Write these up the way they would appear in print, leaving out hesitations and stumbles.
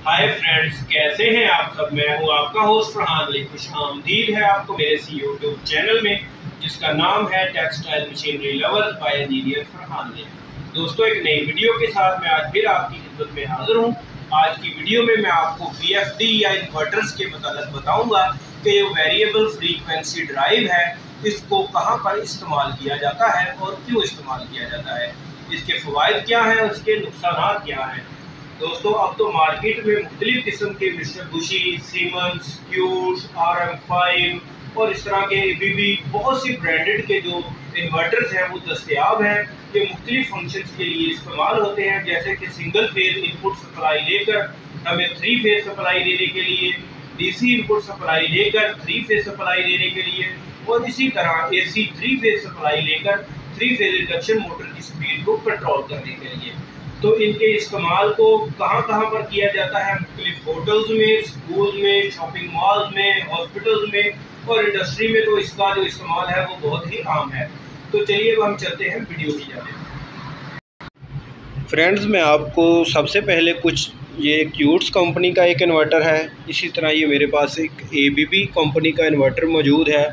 Hi friends, कैसे हैं आप सब। मैं हूं आपका होस्ट फरहान अली। खुशामदीद है आपको मेरे यूट्यूब चैनल में, जिसका नाम है textile machinery lovers bye engineer Farhan Ali. दोस्तों, एक नई वीडियो के साथ मैं आज फिर आपकी खिदमत में हाजिर हूं। आज की वीडियो में मैं आपको VFD या इन्वर्टर्स के मतलब बताऊंगा कि ये वेरिएबल फ्रीक्वेंसी ड्राइव है, इसको कहां पर इस्तेमाल किया जाता है और क्यों इस्तेमाल किया जाता है, इसके फ़वाइद क्या हैं और इसके नुकसान क्या हैं। दोस्तों, अब तो मार्केट में मुख्तलिफ किस्म के मिस्टर बुशी, सीमेंस, क्यूट्स, RM5 और इस तरह के ABB बहुत सी ब्रांडेड के जो इन्वर्टर्स हैं वो दस्तयाब हैं। ये मुख्तलिफ फंक्शंस के लिए इस्तेमाल होते हैं, जैसे कि सिंगल फेज इनपुट सप्लाई लेकर हमें 3 फेज सप्लाई देने के लिए, DC इनपुट सप्लाई लेकर 3 फेज सप्लाई देने के लिए, और इसी तरह AC 3 फेज सप्लाई लेकर 3 फेज इंडक्शन मोटर की स्पीड को कंट्रोल करने के लिए। तो इनके इस्तेमाल को कहाँ पर किया जाता है, मुख्तलिफ होटल्स में, स्कूल में, शॉपिंग मॉल्स में, हॉस्पिटल्स में और इंडस्ट्री में तो इसका जो इस्तेमाल है वो बहुत ही आम है। तो चलिए अब हम चलते हैं वीडियो की जाने। फ्रेंड्स, मैं आपको सबसे पहले कुछ ये क्यूट्स कंपनी का एक इन्वर्टर है, इसी तरह ये मेरे पास एक ABB कंपनी का इन्वर्टर मौजूद है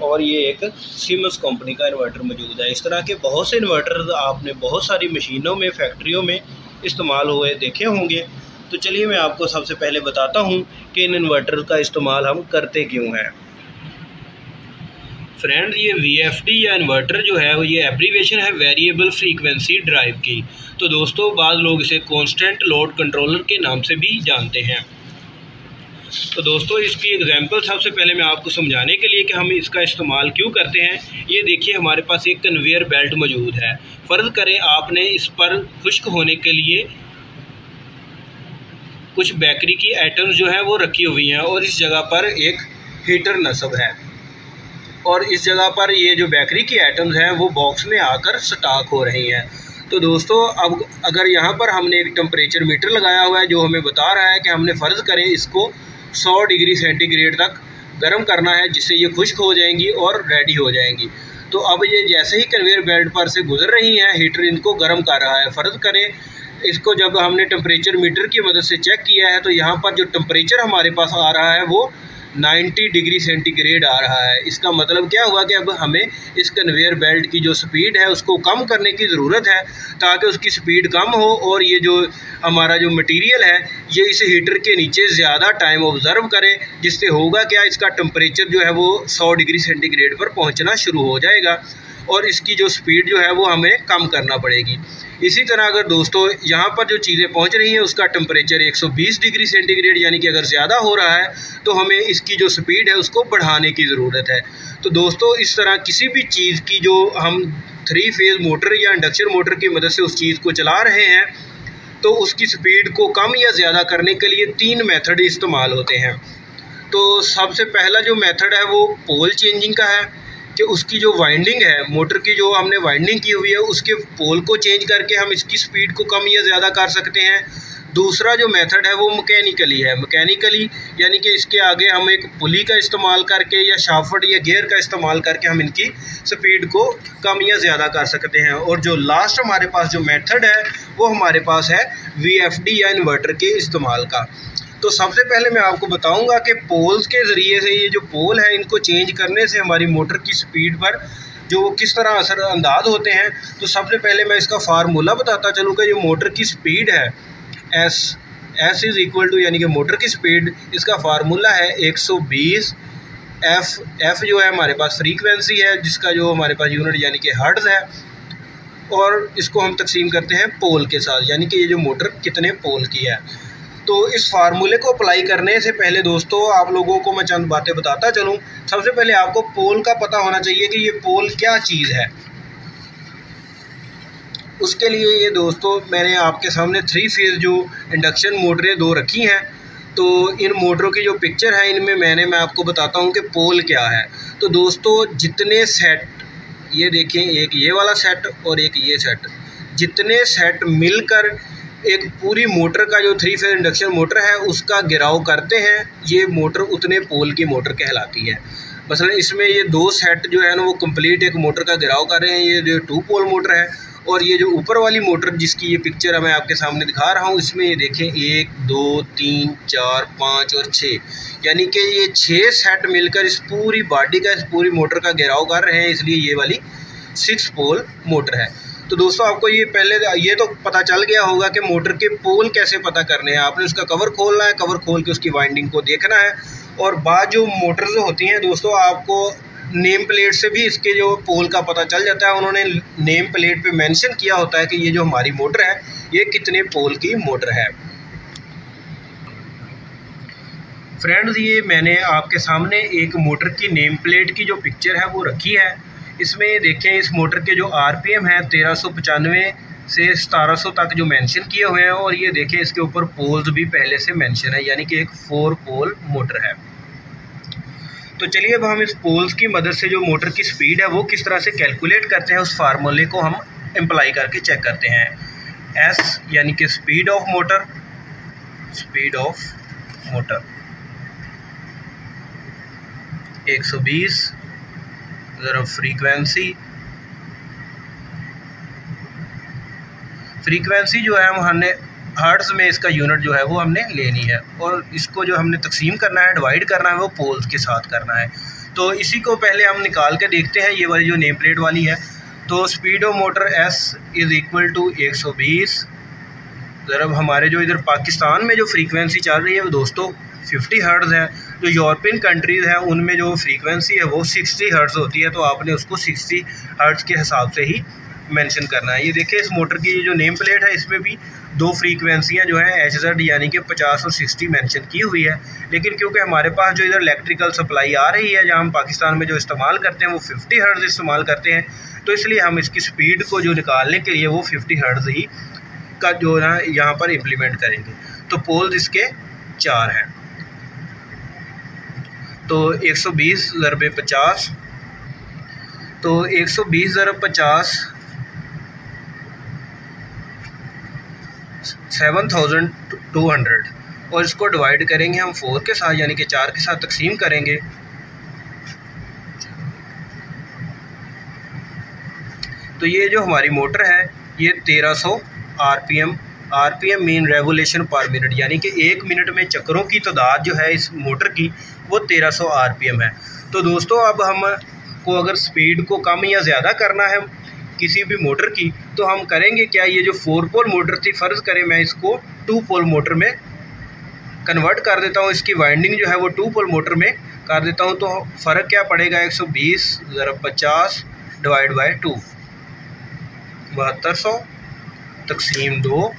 और ये एक सीमेंस कंपनी का इन्वर्टर मौजूद है। इस तरह के बहुत से इन्वर्टर आपने बहुत सारी मशीनों में, फैक्ट्रियों में इस्तेमाल हुए देखे होंगे। तो चलिए मैं आपको सबसे पहले बताता हूँ कि इन इन्वर्टर का इस्तेमाल हम करते क्यों हैं। फ्रेंड, ये VFD या इन्वर्टर जो है वो ये एब्रीवेशन है वेरिएबल फ्रीक्वेंसी ड्राइव की। तो दोस्तों, बाद लोग इसे कॉन्स्टेंट लोड कंट्रोलर के नाम से भी जानते हैं। तो दोस्तों, इसकी एग्जांपल सबसे पहले मैं आपको समझाने के लिए कि हम इसका इस्तेमाल क्यों करते हैं, ये देखिए हमारे पास एक कन्वेयर बेल्ट मौजूद है। फ़र्ज़ करें आपने इस पर खुश्क होने के लिए कुछ बेकरी की आइटम्स जो है वो रखी हुई हैं और इस जगह पर एक हीटर नस्ब है और इस जगह पर ये जो बेकरी की आइटम्स हैं वो बॉक्स में आकर स्टॉक हो रही हैं। तो दोस्तों, अब अगर यहाँ पर हमने एक टेम्परेचर मीटर लगाया हुआ है जो हमें बता रहा है कि हमने फ़र्ज़ करें इसको 100 डिग्री सेंटीग्रेड तक गर्म करना है, जिससे ये खुश्क हो जाएंगी और रेडी हो जाएंगी। तो अब ये जैसे ही कन्वेयर बेल्ट पर से गुजर रही हैं, हीटर इनको गर्म कर रहा है। फ़र्ज़ करें इसको जब हमने टेम्परेचर मीटर की मदद से चेक किया है तो यहाँ पर जो टेम्परेचर हमारे पास आ रहा है वो 90 डिग्री सेंटीग्रेड आ रहा है। इसका मतलब क्या हुआ कि अब हमें इस कन्वेयर बेल्ट की जो स्पीड है उसको कम करने की ज़रूरत है, ताकि उसकी स्पीड कम हो और ये जो हमारा जो मटेरियल है ये इस हीटर के नीचे ज़्यादा टाइम ऑब्ज़र्व करे, जिससे होगा क्या, इसका टेम्परेचर जो है वो 100 डिग्री सेंटीग्रेड पर पहुँचना शुरू हो जाएगा और इसकी जो स्पीड जो है वो हमें कम करना पड़ेगी। इसी तरह अगर दोस्तों यहाँ पर जो चीज़ें पहुँच रही हैं उसका टेम्परेचर 120 डिग्री सेंटीग्रेड यानी कि अगर ज़्यादा हो रहा है तो हमें इसकी जो स्पीड है उसको बढ़ाने की ज़रूरत है। तो दोस्तों, इस तरह किसी भी चीज़ की जो हम 3 फेज़ मोटर या इंडक्शन मोटर की मदद से उस चीज़ को चला रहे हैं तो उसकी स्पीड को कम या ज़्यादा करने के लिए 3 मेथड इस्तेमाल होते हैं। तो सबसे पहला जो मेथड है वो पोल चेंजिंग का है कि उसकी जो वाइंडिंग है, मोटर की जो हमने वाइंडिंग की हुई है उसके पोल को चेंज करके हम इसकी स्पीड को कम या ज़्यादा कर सकते हैं। दूसरा जो मेथड है वो मैकेनिकली है। मैकेनिकली यानी कि इसके आगे हम एक पुली का इस्तेमाल करके या शाफ्ट या गियर का इस्तेमाल करके हम इनकी स्पीड को कम या ज़्यादा कर सकते हैं। और जो लास्ट हमारे पास जो मेथड है वो हमारे पास है VFD या इन्वर्टर के इस्तेमाल का। तो सबसे पहले मैं आपको बताऊंगा कि पोल्स के ज़रिए से ये जो पोल है इनको चेंज करने से हमारी मोटर की स्पीड पर जो वो किस तरह असरअंदाज होते हैं। तो सबसे पहले मैं इसका फार्मूला बताता चलूँ कि जो मोटर की स्पीड है S इज़ इक्वल टू यानी कि मोटर की स्पीड, इसका फार्मूला है 120 F जो है हमारे पास फ्रीक्वेंसी है, जिसका जो हमारे पास यूनिट यानी कि हर्ट्ज़ है, और इसको हम तकसीम करते हैं पोल के साथ, यानी कि ये जो मोटर कितने पोल की है। तो इस फार्मूले को अप्लाई करने से पहले दोस्तों आप लोगों को मैं चंद बातें बताता चलूँ। सबसे पहले आपको पोल का पता होना चाहिए कि ये पोल क्या चीज़ है। उसके लिए ये दोस्तों मैंने आपके सामने 3 फेज़ जो इंडक्शन मोटरें 2 रखी हैं। तो इन मोटरों की जो पिक्चर है इनमें मैं आपको बताता हूँ कि पोल क्या है। तो दोस्तों, जितने सेट, ये देखें, एक ये वाला सेट और एक ये सेट, जितने सेट मिलकर एक पूरी मोटर का जो 3 फेज़ इंडक्शन मोटर है उसका गिराव करते हैं, ये मोटर उतने पोल की मोटर कहलाती है। मसलन इसमें ये 2 सेट जो है ना वो कंप्लीट एक मोटर का गिराव कर रहे हैं, ये जो 2 पोल मोटर है, और ये जो ऊपर वाली मोटर जिसकी ये पिक्चर मैं आपके सामने दिखा रहा हूँ, इसमें ये देखें 1 2 3 4 5 और 6, यानी कि ये 6 सेट मिलकर इस पूरी बॉडी का, इस पूरी मोटर का घेराव कर रहे हैं, इसलिए ये वाली 6 पोल मोटर है। तो दोस्तों आपको ये पहले ये तो पता चल गया होगा कि मोटर के पोल कैसे पता करने हैं। आपने उसका कवर खोलना है, कवर खोल के उसकी वाइंडिंग को देखना है, और बाद जो मोटर्स होती हैं दोस्तों आपको नेम प्लेट से भी इसके जो पोल का पता चल जाता है। उन्होंने नेम प्लेट पे मेंशन किया होता है कि ये जो हमारी मोटर है ये कितने पोल की मोटर है। फ्रेंड्स, ये मैंने आपके सामने एक मोटर की नेम प्लेट की जो पिक्चर है वो रखी है। इसमें देखें इस मोटर के जो आरपीएम है 1395 से 1700 तक जो मेंशन किए हुए हैं, और ये देखें इसके ऊपर पोल्स भी पहले से मेंशन है, यानी कि एक 4 पोल मोटर है। तो चलिए अब हम इस पोल्स की मदद से जो मोटर की स्पीड है वो किस तरह से कैलकुलेट करते हैं, उस फार्मूले को हम अप्लाई करके चेक करते हैं। एस यानी कि speed of motor, speed of motor 120 ज़रा फ्रीक्वेंसी जो है हमने हर्ट्ज़ में इसका यूनिट जो है वो हमने लेनी है, और इसको जो हमने तकसीम करना है, डिवाइड करना है, वो पोल्स के साथ करना है। तो इसी को पहले हम निकाल के देखते हैं, ये वाली जो नेम प्लेट वाली है। तो speed of motor S is equal to 120। ज़रा हमारे जो इधर पाकिस्तान में जो फ्रीक्वेंसी चल रही है वो दोस्तों 50 हर्ट्ज़ है। जो यूरोपियन कंट्रीज़ हैं उनमें जो फ्रीक्वेंसी है वो 60 हर्ट्ज़ होती है, तो आपने उसको 60 हर्ट्ज़ के हिसाब से ही मेंशन करना है। ये देखिए इस मोटर की जो नेम प्लेट है इसमें भी 2 फ्रीक्वेंसियाँ जो हैं HZ यानी कि 50 और 60 मेंशन की हुई है, लेकिन क्योंकि हमारे पास जो इधर इलेक्ट्रिकल सप्लाई आ रही है, जहाँ हम पाकिस्तान में जो इस्तेमाल करते हैं वो 50 हर्ट्ज़ इस्तेमाल करते हैं, तो इसलिए हम इसकी स्पीड को जो निकालने के लिए वो 50 हर्ट्ज़ ही का जो है यहाँ पर इम्प्लीमेंट करेंगे। तो पोल्स इसके 4 हैं। तो 120 ज़रबे 50, तो 120 ज़रब 50 7200, और इसको डिवाइड करेंगे हम 4 के साथ, यानी कि 4 के साथ तकसीम करेंगे। तो ये जो हमारी मोटर है ये 1300 आरपीएम मीन रेवोल्यूशन पर मिनट, यानी कि 1 मिनट में चक्रों की तादाद जो है इस मोटर की वो 1300 आरपीएम है। तो दोस्तों अब हम को अगर स्पीड को कम या ज़्यादा करना है किसी भी मोटर की, तो हम करेंगे क्या, ये जो 4 पोल मोटर थी, फ़र्ज़ करें मैं इसको 2 पोल मोटर में कन्वर्ट कर देता हूँ, इसकी वाइंडिंग जो है वो 2 पोल मोटर में कर देता हूँ, तो फ़र्क क्या पड़ेगा, 120 ज़रब 50 डिवाइड बाई 2, 7200 तकसीम 2।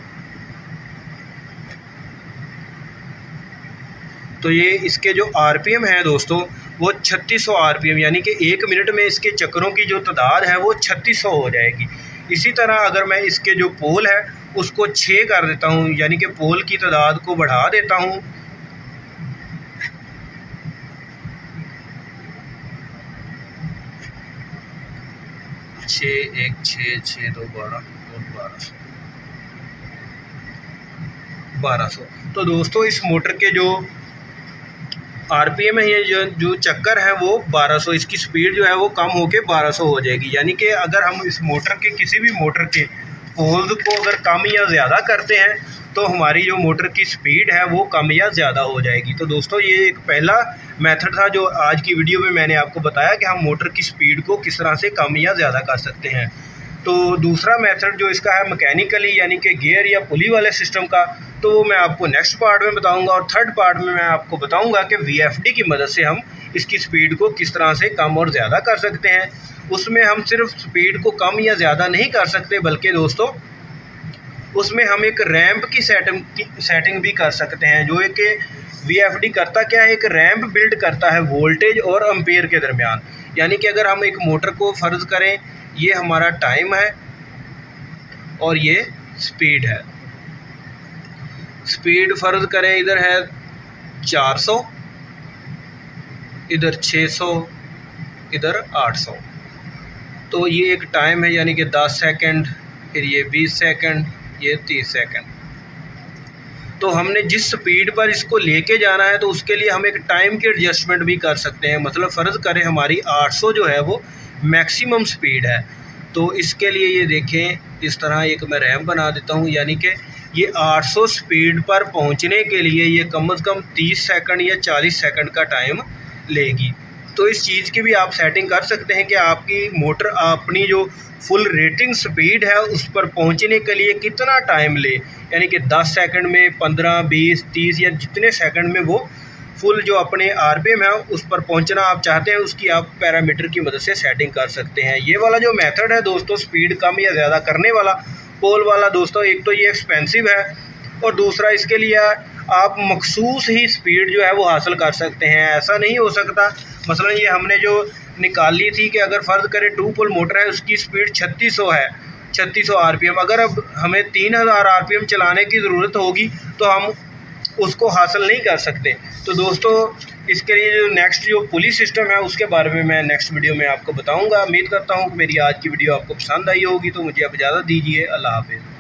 तो ये इसके जो आरपीएम है दोस्तों वो 3600 आरपीएम, यानी कि 1 मिनट में इसके चक्रों की जो तादाद है वो 3600 हो जाएगी। इसी तरह अगर मैं इसके जो पोल है उसको 6 कर देता हूँ, यानी कि पोल की तादाद को बढ़ा देता हूँ, छः 1 6 6 2 12 और 1200। तो दोस्तों इस मोटर के जो आरपीएम है, ये जो चक्कर है वो 1200, इसकी स्पीड जो है वो कम होके 1200 हो जाएगी। यानी कि अगर हम इस मोटर के किसी भी मोटर के पोल्स को अगर कम या ज़्यादा करते हैं तो हमारी जो मोटर की स्पीड है वो कम या ज़्यादा हो जाएगी। तो दोस्तों ये एक पहला मेथड था जो आज की वीडियो में मैंने आपको बताया कि हम मोटर की स्पीड को किस तरह से कम या ज़्यादा कर सकते हैं। तो दूसरा मेथड जो इसका है मैकेनिकली, यानी कि गियर या पुली वाले सिस्टम का, तो वो मैं आपको नेक्स्ट पार्ट में बताऊंगा, और थर्ड पार्ट में मैं आपको बताऊंगा कि VFD की मदद से हम इसकी स्पीड को किस तरह से कम और ज़्यादा कर सकते हैं। उसमें हम सिर्फ स्पीड को कम या ज़्यादा नहीं कर सकते, बल्कि दोस्तों उसमें हम एक रैंप की सेटिंग भी कर सकते हैं। जो एक VFD करता क्या है, एक रैंप बिल्ड करता है वोल्टेज और एम्पेयर के दरमियान। यानी कि अगर हम एक मोटर को फ़र्ज़ करें, ये हमारा टाइम है और ये स्पीड है, स्पीड फ़र्ज़ करें इधर है 400, इधर 600, इधर 800, तो ये एक टाइम है, यानी कि 10 सेकंड, फिर ये 20 सेकंड, ये 30 सेकंड। तो हमने जिस स्पीड पर इसको लेके जाना है तो उसके लिए हम एक टाइम की एडजस्टमेंट भी कर सकते हैं। मतलब फ़र्ज़ करें हमारी 800 जो है वो मैक्सिमम स्पीड है, तो इसके लिए ये देखें, इस तरह एक मैं रैम बना देता हूँ, यानी कि ये 800 स्पीड पर पहुँचने के लिए ये कम से कम 30 सेकंड या 40 सेकंड का टाइम लेगी। तो इस चीज़ की भी आप सेटिंग कर सकते हैं कि आपकी मोटर अपनी जो फुल रेटिंग स्पीड है उस पर पहुंचने के लिए कितना टाइम ले, यानी कि 10 सेकंड में, 15, 20, 30 या जितने सेकंड में वो फुल जो अपने आरपीएम है उस पर पहुंचना आप चाहते हैं, उसकी आप पैरामीटर की मदद से सेटिंग कर सकते हैं। ये वाला जो मेथड है दोस्तों, स्पीड कम या ज़्यादा करने वाला पोल वाला, दोस्तों एक तो ये एक्सपेंसिव है और दूसरा इसके लिए आप मखसूस ही स्पीड जो है वो हासिल कर सकते हैं। ऐसा नहीं हो सकता, मसलन ये हमने जो निकाली थी कि अगर फ़र्ज़ करें 2 पोल मोटर है, उसकी स्पीड 3600 है, 3600 आरपीएम। अगर अब हमें 3000 आरपीएम चलाने की ज़रूरत होगी तो हम उसको हासिल नहीं कर सकते। तो दोस्तों इसके लिए जो नेक्स्ट जो पुली सिस्टम है उसके बारे में मैं नेक्स्ट वीडियो में आपको बताऊंगा। उम्मीद करता हूं कि मेरी आज की वीडियो आपको पसंद आई होगी। तो मुझे अब इजाज़त दीजिए। अल्लाह हाफ़िज़।